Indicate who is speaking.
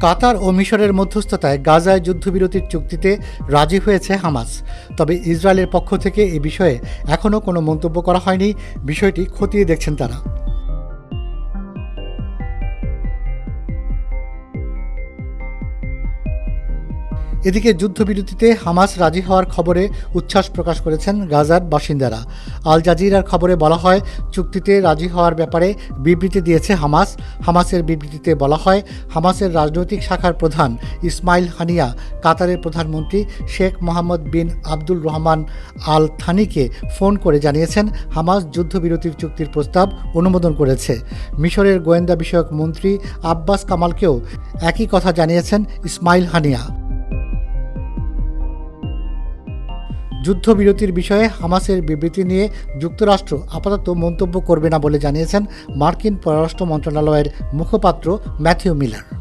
Speaker 1: কাতার ও মিশরের মধ্যস্থতায় গাজায় যুদ্ধবিরতির চুক্তিতে রাজি হয়েছে হামাস। তবে ইসরায়েলের পক্ষ থেকে এ বিষয়ে এখনও কোনো মন্তব্য করা হয়নি। বিষয়টি খতিয়ে দেখছেন তারা। এদিকে যুদ্ধবিরতিতে হামাস রাজি হওয়ার খবরে উচ্ছ্বাস প্রকাশ করেছেন গাজার বাসিন্দারা। আল জাজিরার খবরে বলা হয়, চুক্তিতে রাজি হওয়ার ব্যাপারে বিবৃতি দিয়েছে হামাস। হামাসের বিবৃতিতে বলা হয়, হামাসের রাজনৈতিক শাখার প্রধান ইসমাইল হানিয়া কাতারের প্রধানমন্ত্রী শেখ মোহাম্মদ বিন আব্দুল রহমান আল থানিকে ফোন করে জানিয়েছেন হামাস যুদ্ধবিরতির চুক্তির প্রস্তাব অনুমোদন করেছে। মিশরের গোয়েন্দা বিষয়ক মন্ত্রী আব্বাস কামালকেও একই কথা জানিয়েছেন ইসমাইল হানিয়া। যুদ্ধবিরতির বিষয়ে হামাসের বিবৃতি নিয়ে যুক্তরাষ্ট্র আপাতত মন্তব্য করবে না বলে জানিয়েছেন মার্কিন পররাষ্ট্র মন্ত্রণালয়ের মুখপাত্র ম্যাথিউ মিলার।